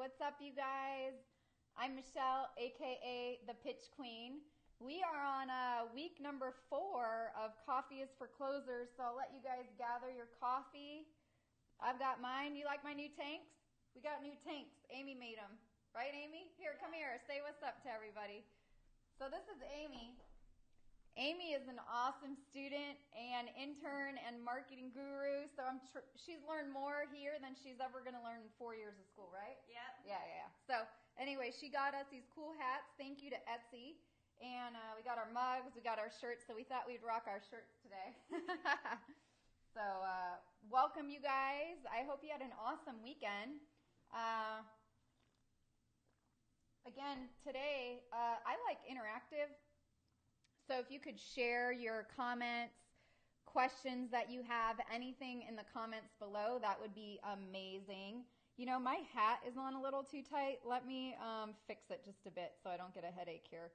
What's up, you guys? I'm Michelle, aka the Pitch Queen. We are on week number 4 of Coffee is for Closers, so I'll let you guys gather your coffee. I've got mine. You like my new tanks? We got new tanks. Amy made them. Right, Amy? Here, come here. Say what's up to everybody. So this is Amy. Amy is an awesome student and intern and marketing guru, so she's learned more here than she's ever going to learn in 4 years of school, right? Yep. Yeah. So anyway, she got us these cool hats. Thank you to Etsy. And we got our mugs, we got our shirts, so we thought we'd rock our shirts today. So welcome, you guys. I hope you had an awesome weekend. Again, today, I like interactive. So if you could share your comments, questions that you have, anything in the comments below, that would be amazing. You know, my hat is on a little too tight. Let me fix it just a bit so I don't get a headache here.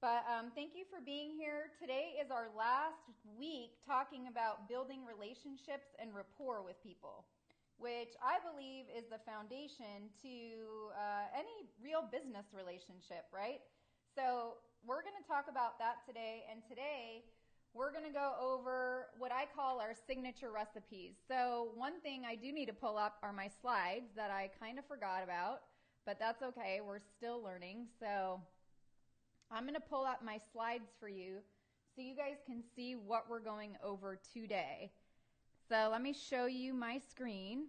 But thank you for being here. Today is our last week talking about building relationships and rapport with people, which I believe is the foundation to any real business relationship, right? So we're going to talk about that today, and today we're going to go over what I call our signature recipes. So one thing I do need to pull up are my slides that I kind of forgot about, but that's okay. We're still learning. So I'm going to pull up my slides for you so you guys can see what we're going over today. So let me show you my screen.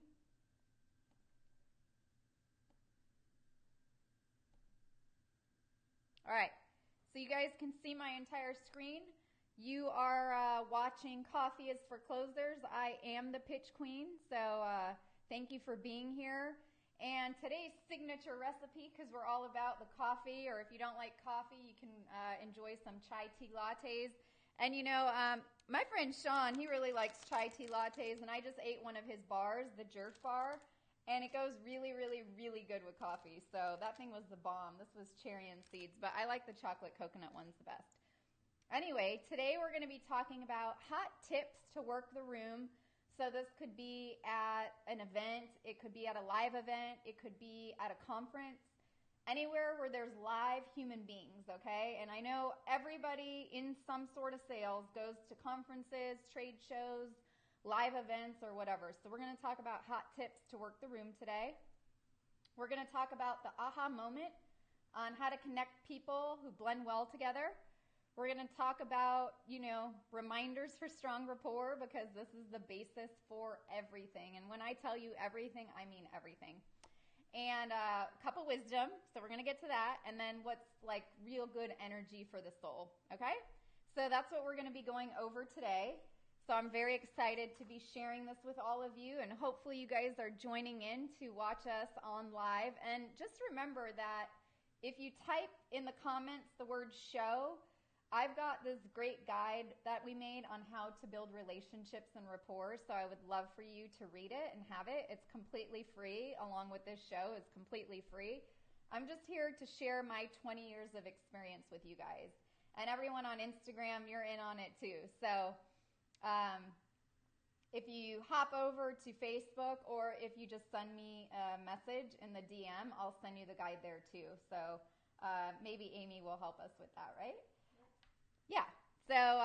All right, so you guys can see my entire screen. You are watching Coffee is for Closers. I am the Pitch Queen, so thank you for being here. And today's signature recipe, because we're all about the coffee, or if you don't like coffee, you can enjoy some chai tea lattes. And you know, my friend Sean, he really likes chai tea lattes, and I just ate one of his bars, the Jerk bar, and it goes really, really, really good with coffee. So that thing was the bomb. This was cherry and seeds, but I like the chocolate coconut ones the best. Anyway, today we're going to be talking about hot tips to work the room. So this could be at an event, it could be at a live event, it could be at a conference, anywhere where there's live human beings, okay? And I know everybody in some sort of sales goes to conferences, trade shows, live events, or whatever. So we're going to talk about hot tips to work the room today. We're going to talk about the aha moment on how to connect people who blend well together. We're going to talk about, you know, reminders for strong rapport, because this is the basis for everything. And when I tell you everything, I mean everything. And a couple wisdom, so we're going to get to that. And then what's like real good energy for the soul, okay? So that's what we're going to be going over today. So I'm very excited to be sharing this with all of you, and hopefully you guys are joining in to watch us on live. And just remember that if you type in the comments the word show, I've got this great guide that we made on how to build relationships and rapport, so I would love for you to read it and have it. It's completely free, along with this show. It's completely free. I'm just here to share my 20 years of experience with you guys. And everyone on Instagram, you're in on it too. So if you hop over to Facebook, or if you just send me a message in the DM, I'll send you the guide there too. So maybe Amy will help us with that, right? Yeah, so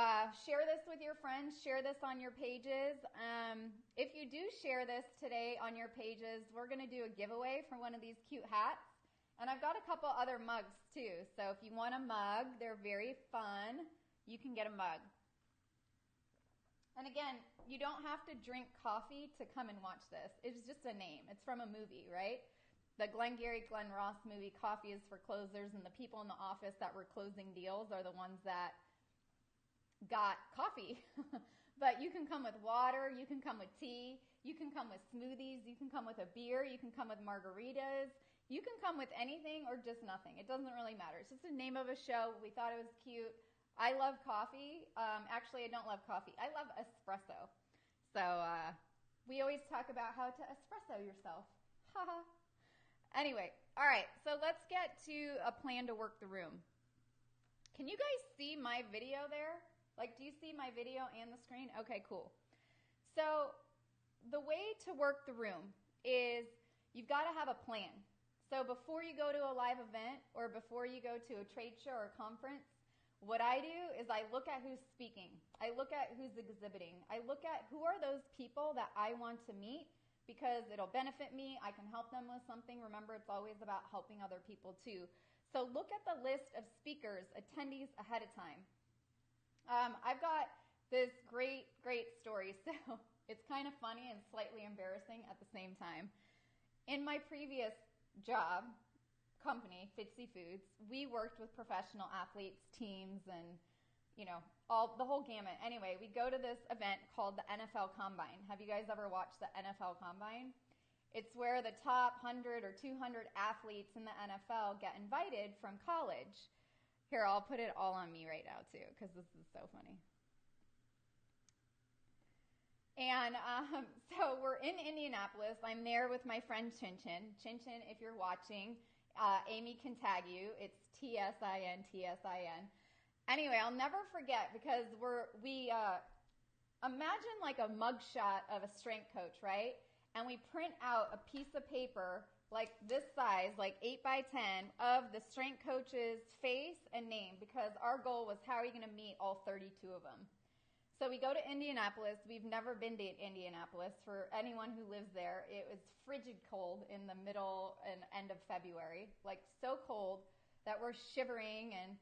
share this with your friends, share this on your pages. If you do share this today on your pages, we're going to do a giveaway for one of these cute hats. And I've got a couple other mugs too, so if you want a mug, they're very fun, you can get a mug. And again, you don't have to drink coffee to come and watch this. It's just a name. It's from a movie, right? The Glengarry Glen Ross movie, Coffee is for Closers, and the people in the office that were closing deals are the ones that got coffee. But you can come with water, you can come with tea, you can come with smoothies, you can come with a beer, you can come with margaritas, you can come with anything or just nothing. It doesn't really matter. It's just the name of a show. We thought it was cute. I love coffee. Actually, I don't love coffee. I love espresso. So we always talk about how to espresso yourself. Haha. Anyway, all right, so let's get to a plan to work the room. Can you guys see my video there? Like, do you see my video and the screen? Okay, cool. So the way to work the room is you've got to have a plan. So before you go to a live event or before you go to a trade show or conference, what I do is I look at who's speaking. I look at who's exhibiting. I look at who are those people that I want to meet because it'll benefit me. I can help them with something. Remember, it's always about helping other people too. So look at the list of speakers, attendees ahead of time. I've got this great story. So it's kind of funny and slightly embarrassing at the same time. In my previous job, company, Fitzy Foods, we worked with professional athletes, teams, and the whole gamut. Anyway, we go to this event called the NFL Combine. Have you guys ever watched the NFL Combine? It's where the top 100 or 200 athletes in the NFL get invited from college. Here, I'll put it all on me right now too, because this is so funny. And so we're in Indianapolis. I'm there with my friend Chin Chin. Chin Chin, if you're watching, Amy can tag you. It's TSIN. Anyway, I'll never forget because we imagine like a mugshot of a strength coach, right? And we print out a piece of paper like this size, like 8 by 10, of the strength coach's face and name because our goal was how are you going to meet all 32 of them. So we go to Indianapolis. We've never been to Indianapolis. For anyone who lives there, it was frigid cold in the middle and end of February, like so cold that we're shivering and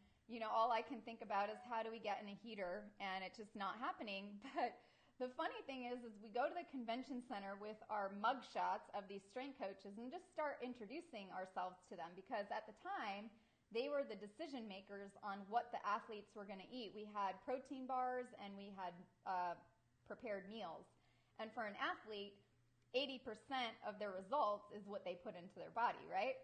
all I can think about is how do we get in a heater, and it's just not happening. But the funny thing is we go to the convention center with our mug shots of these strength coaches and just start introducing ourselves to them because at the time, they were the decision makers on what the athletes were going to eat. We had protein bars and we had prepared meals. And for an athlete, 80% of their results is what they put into their body, right?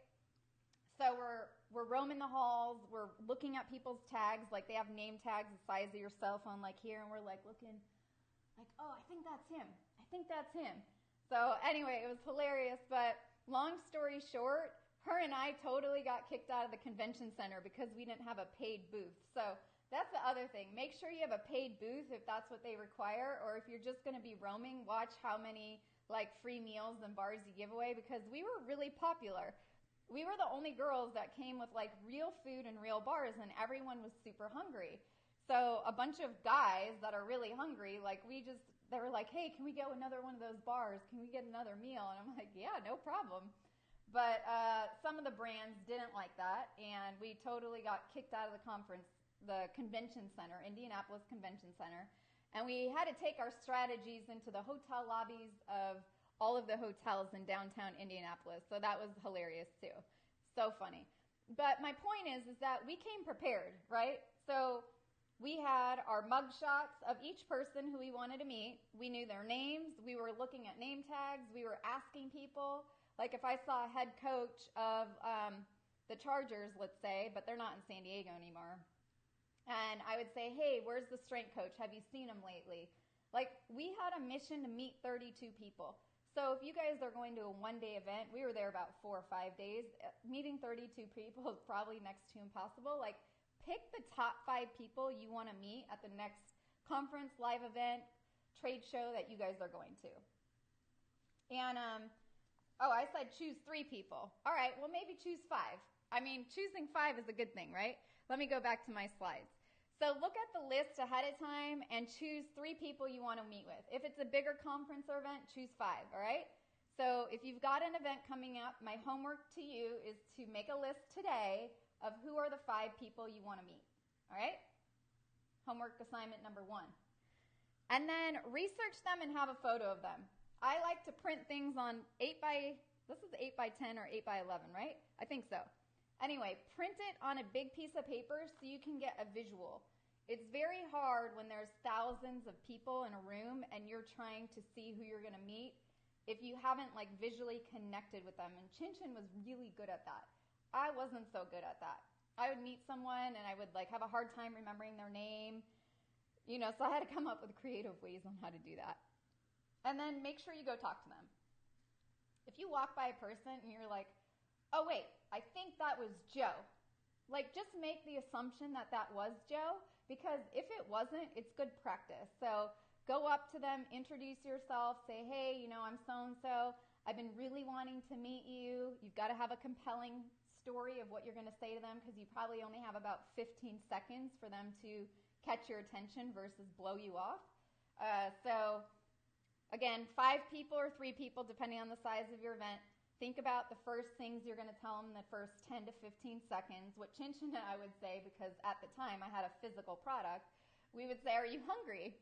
So we're roaming the halls. We're looking at people's tags. Like they have name tags the size of your cell phone, like here. And we're like looking like, oh, I think that's him. I think that's him. So anyway, it was hilarious. But long story short, her and I totally got kicked out of the convention center because we didn't have a paid booth. So that's the other thing. Make sure you have a paid booth if that's what they require, or if you're just going to be roaming, watch how many like free meals and bars you give away because we were really popular. We were the only girls that came with like real food and real bars, and everyone was super hungry. So a bunch of guys that are really hungry, like they were like, hey, can we get another one of those bars? Can we get another meal? And I'm like, yeah, no problem. But some of the brands didn't like that, and we totally got kicked out of the convention center, Indianapolis Convention Center. And we had to take our strategies into the hotel lobbies of all of the hotels in downtown Indianapolis. So that was hilarious too. So funny. But my point is that we came prepared, right? So we had our mug shots of each person who we wanted to meet. We knew their names. We were looking at name tags. We were asking people. Like if I saw a head coach of the Chargers, let's say, but they're not in San Diego anymore. And I would say, hey, where's the strength coach? Have you seen him lately? Like we had a mission to meet 32 people. So if you guys are going to a one-day event, we were there about 4 or 5 days. Meeting 32 people is probably next to impossible. Like pick the top 5 people you want to meet at the next conference, live event, trade show that you guys are going to. And I said choose 3 people. All right, well maybe choose 5. I mean, choosing 5 is a good thing, right? Let me go back to my slides. So look at the list ahead of time and choose 3 people you want to meet with. If it's a bigger conference or event, choose 5, all right? So if you've got an event coming up, my homework to you is to make a list today of who are the 5 people you want to meet, all right? Homework assignment number 1. And then research them and have a photo of them. I like to print things on this is 8 by 10 or 8 by 11, right? I think so. Anyway, print it on a big piece of paper so you can get a visual. It's very hard when there's thousands of people in a room and you're trying to see who you're going to meet if you haven't like visually connected with them. And Chin Chin was really good at that. I wasn't so good at that. I would meet someone and I would like have a hard time remembering their name, so I had to come up with creative ways on how to do that. And then make sure you go talk to them. If you walk by a person and you're like, oh wait, I think that was Joe. Like just make the assumption that that was Joe, because if it wasn't, it's good practice. So go up to them, introduce yourself, say, hey, I'm so-and-so. I've been really wanting to meet you. You've got to have a compelling story of what you're going to say to them because you probably only have about 15 seconds for them to catch your attention versus blow you off. So again, 5 people or 3 people, depending on the size of your event. Think about the first things you're going to tell them the first 10 to 15 seconds. What Chin and I would say, because at the time I had a physical product, we would say, are you hungry?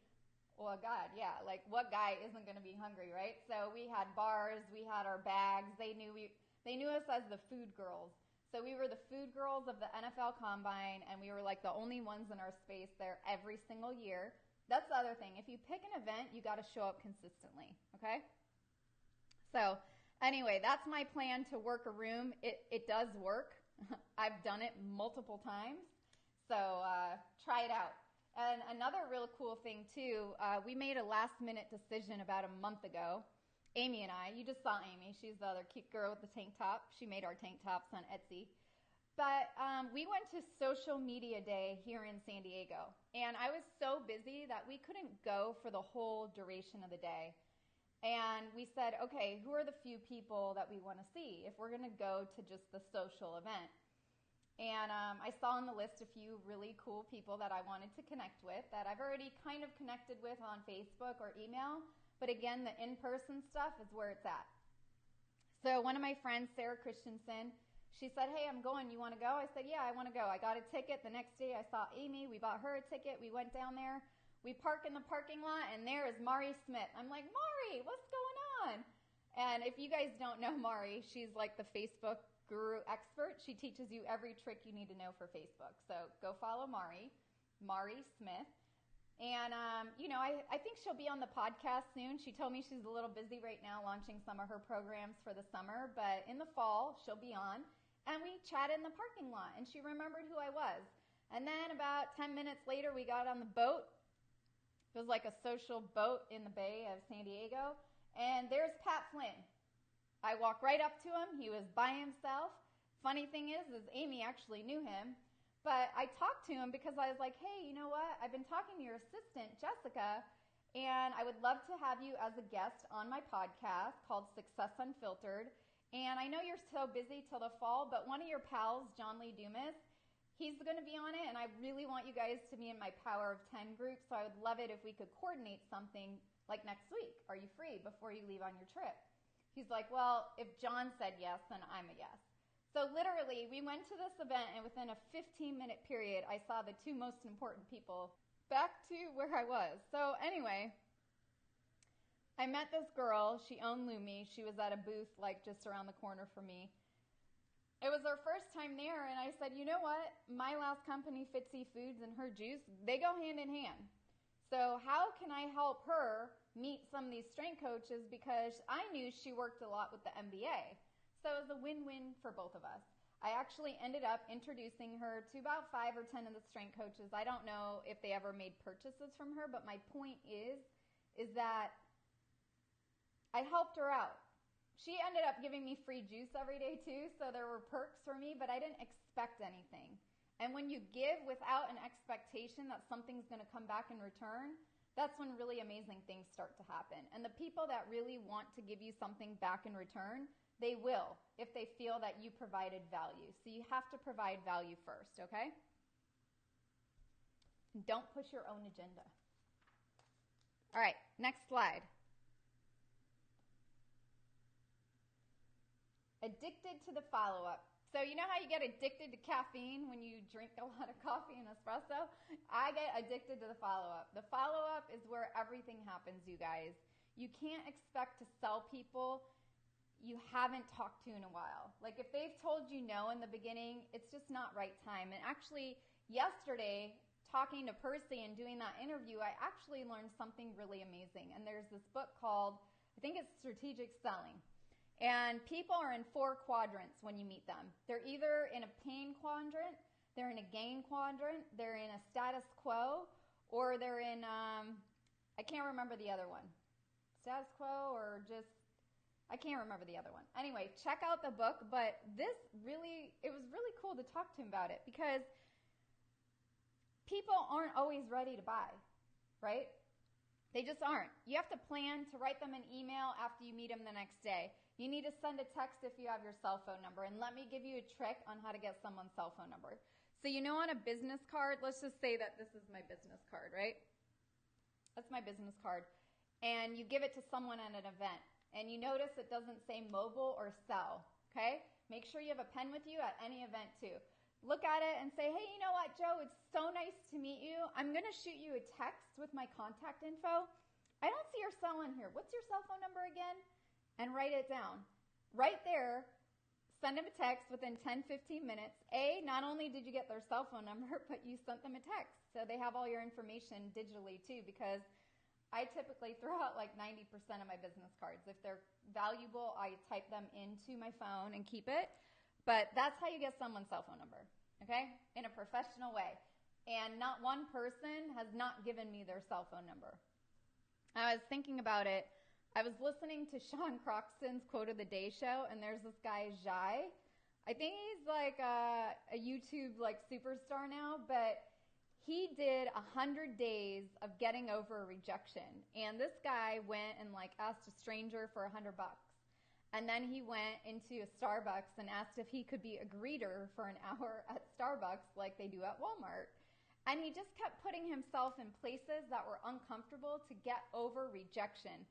Well, God, yeah. Like, what guy isn't going to be hungry, right? So we had bars, we had our bags. They knew us as the food girls. So we were the food girls of the NFL Combine, and we were like the only ones in our space there every single year. That's the other thing. If you pick an event, you got to show up consistently, okay? So anyway, that's my plan to work a room. It does work. I've done it multiple times. So try it out. And another real cool thing, too, we made a last-minute decision about a month ago. Amy and I, you just saw Amy. She's the other cute girl with the tank top. She made our tank tops on Etsy. But we went to Social Media Day here in San Diego. And I was so busy that we couldn't go for the whole duration of the day. And we said, okay, who are the few people that we want to see if we're going to go to just the social event? And I saw on the list a few really cool people that I wanted to connect with that I've already kind of connected with on Facebook or email. But again, the in-person stuff is where it's at. So one of my friends, Sarah Christensen, she said, hey, I'm going. You want to go? I said, yeah, I want to go. I got a ticket. The next day I saw Amy. We bought her a ticket. We went down there. We park in the parking lot, and there is Mari Smith. I'm like, Mari, what's going on? And if you guys don't know Mari, she's like the Facebook guru expert. She teaches you every trick you need to know for Facebook. So go follow Mari Smith. And, I think she'll be on the podcast soon. She told me she's a little busy right now launching some of her programs for the summer, but in the fall, she'll be on. And we chatted in the parking lot, and she remembered who I was. And then about 10 minutes later, we got on the boat. It was like a social boat in the Bay of San Diego. And there's Pat Flynn. I walk right up to him. He was by himself. Funny thing is Amy actually knew him. But I talked to him because I was like, hey, you know what? I've been talking to your assistant, Jessica, and I would love to have you as a guest on my podcast called Success Unfiltered. And I know you're so busy till the fall, but one of your pals, John Lee Dumas, he's going to be on it, and I really want you guys to be in my Power of 10 group, so I would love it if we could coordinate something like next week. Are you free before you leave on your trip? He's like, well, if John said yes, then I'm a yes. So literally, we went to this event, and within a 15-minute period, I saw the 2 most important people back to where I was. So anyway, I met this girl. She owned Lumi. She was at a booth like just around the corner from me. It was our first time there, and I said, you know what? My last company, Fitzy Foods, and her juice, they go hand in hand. So how can I help her meet some of these strength coaches? Because I knew she worked a lot with the MBA. So it was a win-win for both of us. I actually ended up introducing her to about 5 or 10 of the strength coaches. I don't know if they ever made purchases from her, but my point is that I helped her out. She ended up giving me free juice every day too, so there were perks for me, but I didn't expect anything. And when you give without an expectation that something's going to come back in return, that's when really amazing things start to happen. And the people that really want to give you something back in return, they will if they feel that you provided value. So you have to provide value first, okay? Don't push your own agenda. All right, next slide. Addicted to the follow-up. So you know how you get addicted to caffeine when you drink a lot of coffee and espresso? I get addicted to the follow-up. The follow-up is where everything happens, you guys. You can't expect to sell people you haven't talked to in a while. Like if they've told you no in the beginning, it's just not right time. And actually, yesterday, talking to Percy and doing that interview, I actually learned something really amazing. And there's this book called, I think it's Strategic Selling. And people are in 4 quadrants when you meet them. They're either in a pain quadrant, they're in a gain quadrant, they're in a status quo, or they're in, I can't remember the other one. Status quo or just, I can't remember the other one. Anyway, check out the book, but it was really cool to talk to him about it because people aren't always ready to buy, right? They just aren't. You have to plan to write them an email after you meet them the next day. you need to send a text if you have your cell phone number. And let me give you a trick on how to get someone's cell phone number. So on a business card, let's just say that this is my business card, right? That's my business card. And you give it to someone at an event. And you notice it doesn't say mobile or cell, okay? Make sure you have a pen with you at any event too. Look at it and say, hey, you know what, Joe, it's so nice to meet you. I'm going to shoot you a text with my contact info. I don't see your cell in here. What's your cell phone number again? And write it down. Right there, send them a text within 10-15 minutes. Not only did you get their cell phone number, but you sent them a text. So they have all your information digitally too, because I typically throw out like 90% of my business cards. If they're valuable, I type them into my phone and keep it. But that's how you get someone's cell phone number, okay? In a professional way. And not one person has not given me their cell phone number. I was thinking about it. I was listening to Sean Croxton's Quote of the Day show, and there's this guy, Jai. I think he's like a YouTube like superstar now, but he did 100 days of getting over rejection. And this guy went and like asked a stranger for $100. And then he went into a Starbucks and asked if he could be a greeter for an hour at Starbucks like they do at Walmart. And he just kept putting himself in places that were uncomfortable to get over rejection.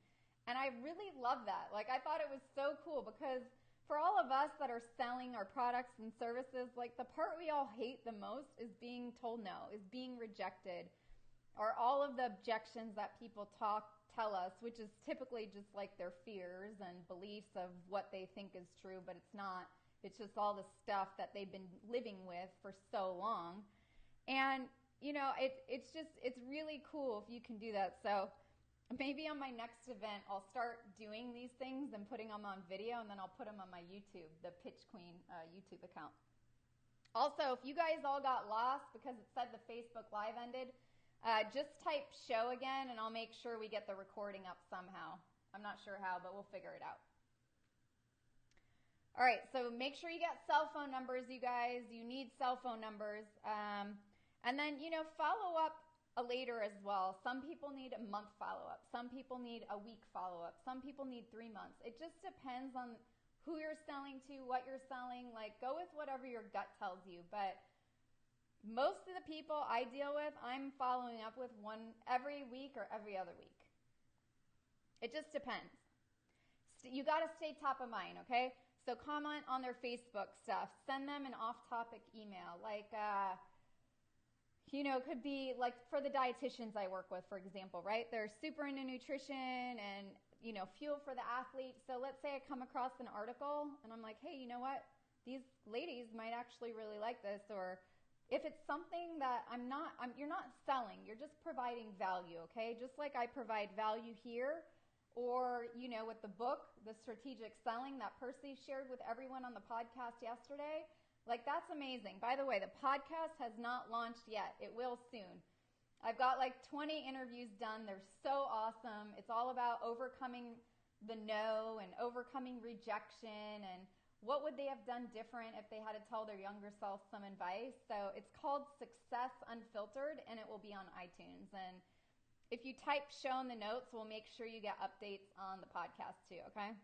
And I really love that. Like, I thought it was so cool because for all of us that are selling our products and services, like the part we all hate the most is being told no, is being rejected, or all of the objections that people tell us, which is typically just like their fears and beliefs of what they think is true, but it's not. It's just all the stuff that they've been living with for so long. And, it's really cool if you can do that. So maybe on my next event, I'll start doing these things and putting them on video, and then I'll put them on my YouTube, the Pitch Queen YouTube account. Also, if you guys all got lost because it said the Facebook Live ended, just type show again, and I'll make sure we get the recording up somehow. I'm not sure how, but we'll figure it out. All right, so make sure you get cell phone numbers, you guys. You need cell phone numbers. And then, follow up later as well. Some people need a month follow-up. Some people need a week follow-up. Some people need 3 months. It just depends on who you're selling to, what you're selling. Like, go with whatever your gut tells you. But most of the people I deal with, I'm following up with one every week or every other week. It just depends. You got to stay top of mind, okay? So comment on their Facebook stuff. Send them an off-topic email. Like, it could be like for the dietitians I work with, for example, right? They're super into nutrition and, fuel for the athlete. So let's say I come across an article and I'm like, hey, you know what? These ladies might actually really like this. Or if it's something that you're not selling, you're just providing value, okay? Just like I provide value here, or, with the book, The Strategic Selling that Percy shared with everyone on the podcast yesterday. Like, that's amazing. By the way, the podcast has not launched yet. It will soon. I've got like 20 interviews done. They're so awesome. It's all about overcoming the no and overcoming rejection and what would they have done different if they had to tell their younger self some advice. So it's called Success Unfiltered, and it will be on iTunes. And if you type show in the notes, we'll make sure you get updates on the podcast too, okay?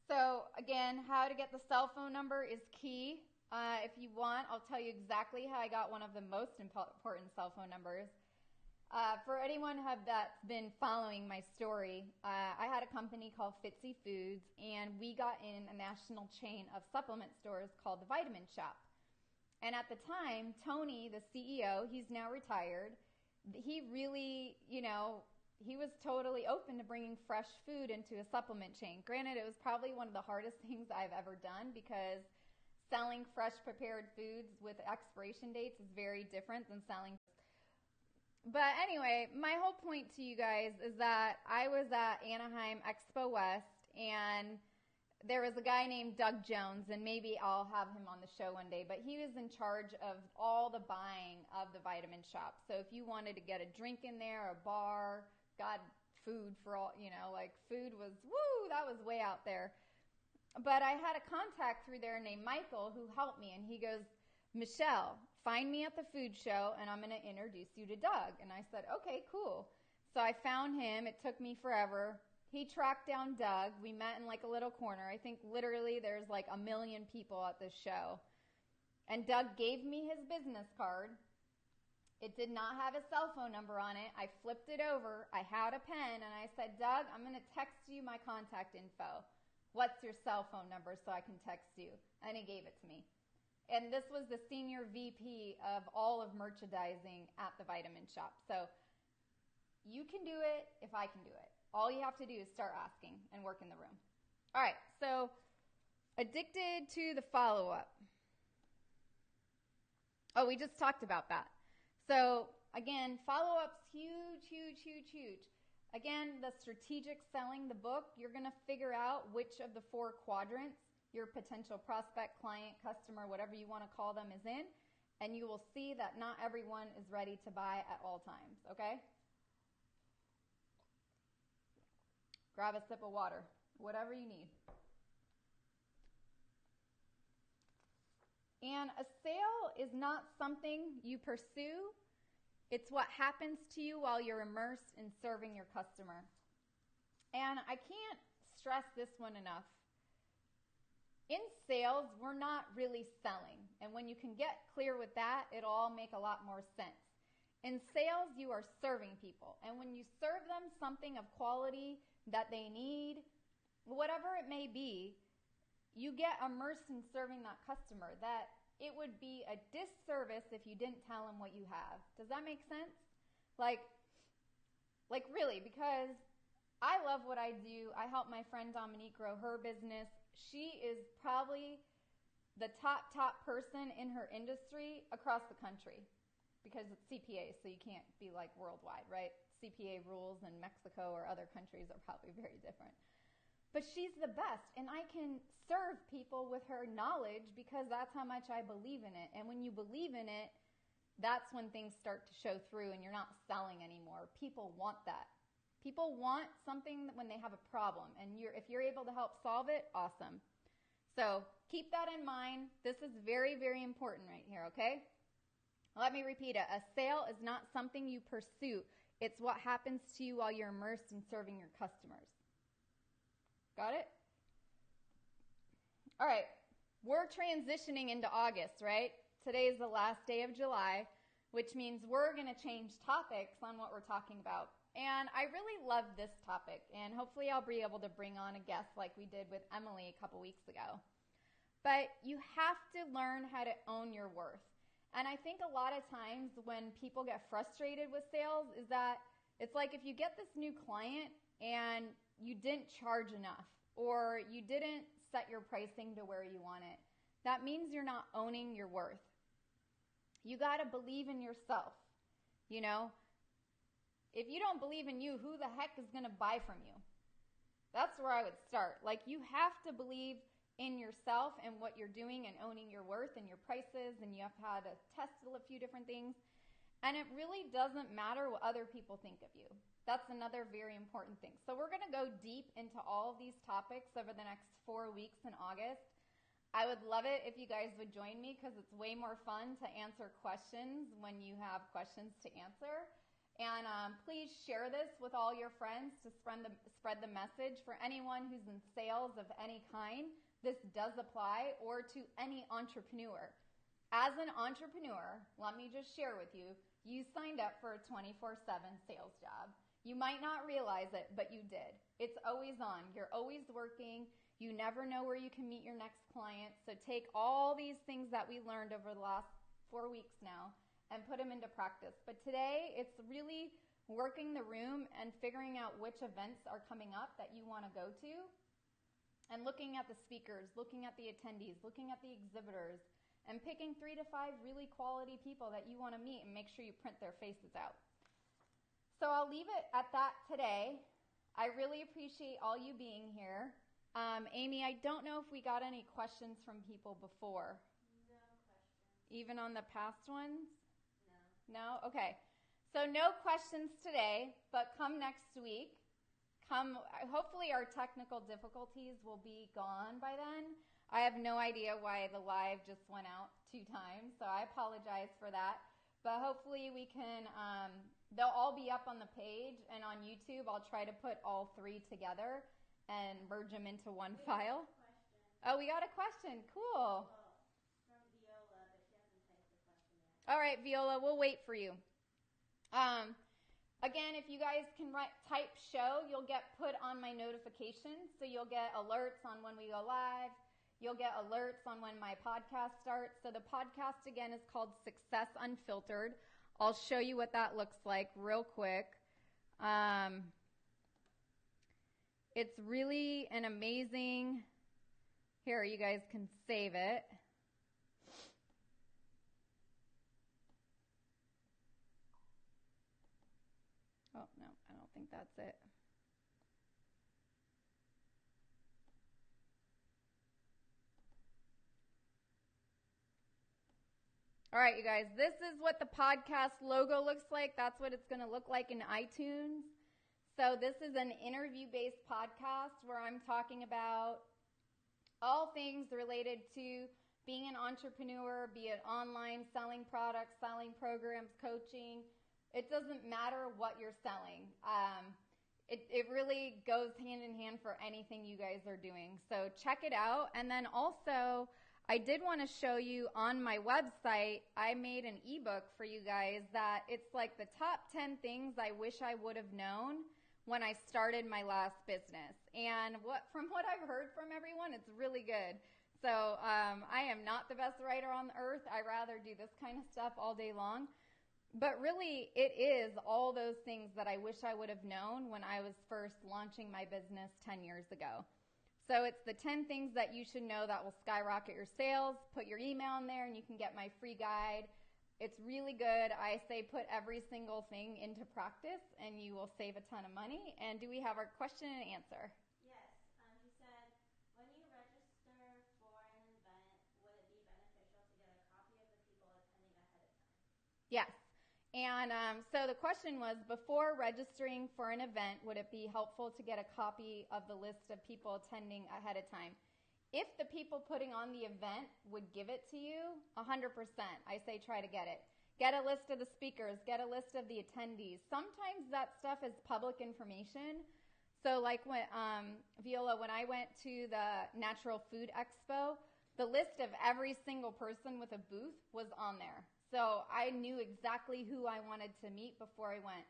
So again, how to get the cell phone number is key. If you want, I'll tell you exactly how I got one of the most important cell phone numbers. For anyone that's been following my story, I had a company called Fitzy Foods, and we got in a national chain of supplement stores called the Vitamin Shop. And at the time, Tony, the CEO, he's now retired, he really, he was totally open to bringing fresh food into a supplement chain. Granted, it was probably one of the hardest things I've ever done because selling fresh prepared foods with expiration dates is very different than selling. But anyway, my whole point to you guys is that I was at Anaheim Expo West, and there was a guy named Doug Jones, and maybe I'll have him on the show one day, but he was in charge of all the buying of the Vitamin Shop. So if you wanted to get a drink in there, a bar, got food for all, like food was, that was way out there. But I had a contact through there named Michael who helped me, and he goes, Michelle, find me at the food show, and I'm going to introduce you to Doug. And I said, okay, cool. So I found him. It took me forever. he tracked down Doug. We met in like a little corner. I think literally there's like 1 million people at this show. And Doug gave me his business card. It did not have a cell phone number on it. I flipped it over. I had a pen and I said, Doug, I'm going to text you my contact info. What's your cell phone number so I can text you? And he gave it to me. And this was the senior VP of all of merchandising at the Vitamin Shop. So you can do it if I can do it. All you have to do is start asking and work in the room. All right, so addicted to the follow-up. Oh, we just talked about that. So again, follow-up's huge, huge, huge, huge. Again, the strategic selling, the book, you're going to figure out which of the 4 quadrants your potential prospect, client, customer, whatever you want to call them, is in. And you will see that not everyone is ready to buy at all times, okay? Grab a sip of water, whatever you need. And a sale is not something you pursue. It's what happens to you while you're immersed in serving your customer. And I can't stress this one enough. In sales, we're not really selling. And when you can get clear with that, it'll all make a lot more sense. In sales, you are serving people. And when you serve them something of quality that they need, whatever it may be, you get immersed in serving that customer, that it would be a disservice if you didn't tell them what you have. Does that make sense? Like really, because I love what I do. I help my friend Dominique grow her business. She is probably the top person in her industry across the country because it's CPA, so you can't be like worldwide, right? CPA rules in Mexico or other countries are probably very different. But she's the best, and I can serve people with her knowledge because that's how much I believe in it. And when you believe in it, that's when things start to show through and you're not selling anymore. People want that. People want something when they have a problem, and if you're able to help solve it, awesome. So keep that in mind. This is very, very important right here, okay? Let me repeat it. A sale is not something you pursue. It's what happens to you while you're immersed in serving your customers. Got it? All right. We're transitioning into August, right? Today is the last day of July, which means we're going to change topics on what we're talking about. And I really love this topic, and hopefully I'll be able to bring on a guest like we did with Emily a couple weeks ago. But you have to learn how to own your worth. And I think a lot of times when people get frustrated with sales is that it's like if you get this new client and you didn't charge enough or you didn't set your pricing to where you want it, that means you're not owning your worth. You got to believe in yourself. You know, if you don't believe in you, who the heck is going to buy from you? That's where I would start. Like, you have to believe in yourself and what you're doing and owning your worth and your prices, and you have to test a few different things. And it really doesn't matter what other people think of you. That's another very important thing. So we're going to go deep into all of these topics over the next 4 weeks in August. I would love it if you guys would join me because it's way more fun to answer questions when you have questions to answer. And please share this with all your friends to spread the message. For anyone who's in sales of any kind, this does apply, or to any entrepreneur. As an entrepreneur, let me just share with you, you signed up for a 24/7 sales job. You might not realize it, but you did. It's always on. You're always working. You never know where you can meet your next client. So take all these things that we learned over the last 4 weeks now and put them into practice. But today, it's really working the room and figuring out which events are coming up that you want to go to, and looking at the speakers, looking at the attendees, looking at the exhibitors, and picking 3 to 5 really quality people that you want to meet and make sure you print their faces out. So I'll leave it at that today. I really appreciate all you being here. Amy, I don't know if we got any questions from people before. No questions. Even on the past ones? No. No? Okay. So no questions today, but come next week. Hopefully our technical difficulties will be gone by then. I have no idea why the live just went out 2 times, so I apologize for that. But hopefully we can They'll all be up on the page, and on YouTube, I'll try to put all three together and merge them into one file. Oh, we got a question. Cool. From Viola, but she hasn't typed the question yet. All right, Viola, we'll wait for you. Again, if you guys can type show, you'll get put on my notifications. So you'll get alerts on when we go live. You'll get alerts on when my podcast starts. So the podcast, again, is called Success Unfiltered. I'll show you what that looks like real quick. It's really an amazing... Here, you guys can save it. Oh, no, I don't think that's it. All right, you guys, this is what the podcast logo looks like. That's what it's going to look like in iTunes. So this is an interview-based podcast where I'm talking about all things related to being an entrepreneur, be it online, selling products, selling programs, coaching. It doesn't matter what you're selling. It really goes hand in hand for anything you guys are doing. So check it out. And then also, I did want to show you on my website, I made an ebook for you guys that it's like the top 10 things I wish I would have known when I started my last business. And from what I've heard from everyone, it's really good. So I am not the best writer on the earth. I rather do this kind of stuff all day long. But really, it is all those things that I wish I would have known when I was first launching my business 10 years ago. So it's the 10 things that you should know that will skyrocket your sales. Put your email in there and you can get my free guide. It's really good. I say put every single thing into practice and you will save a ton of money. And do we have our question and answer? Yes. He said, when you register for an event, would it be beneficial to get a copy of the people attending ahead of time? Yes. And so the question was, before registering for an event, would it be helpful to get a copy of the list of people attending ahead of time? If the people putting on the event would give it to you, 100%, I say try to get it. Get a list of the speakers, get a list of the attendees. Sometimes that stuff is public information. So like when, Viola, when I went to the Natural Food Expo, the list of every single person with a booth was on there. So I knew exactly who I wanted to meet before I went.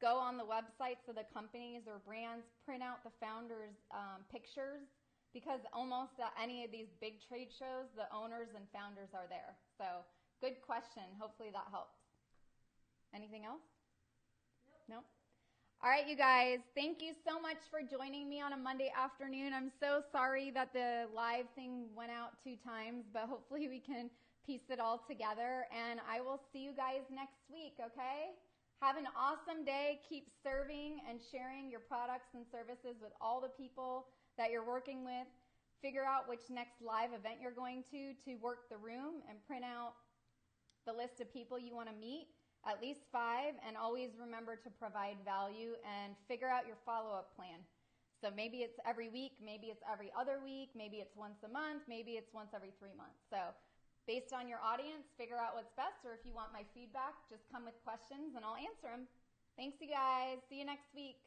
Go on the websites of the companies or brands, print out the founders' pictures, because almost at any of these big trade shows, the owners and founders are there. So good question. Hopefully that helps. Anything else? Nope. All right, you guys, thank you so much for joining me on a Monday afternoon. I'm so sorry that the live thing went out 2 times, but hopefully we can piece it all together. And I will see you guys next week, okay? Have an awesome day. Keep serving and sharing your products and services with all the people that you're working with. Figure out which next live event you're going to work the room and print out the list of people you want to meet, at least 5, and always remember to provide value and figure out your follow-up plan. So maybe it's every week, maybe it's every other week, maybe it's once a month, maybe it's once every 3 months. So based on your audience, figure out what's best, or if you want my feedback, just come with questions and I'll answer them. Thanks, you guys. See you next week.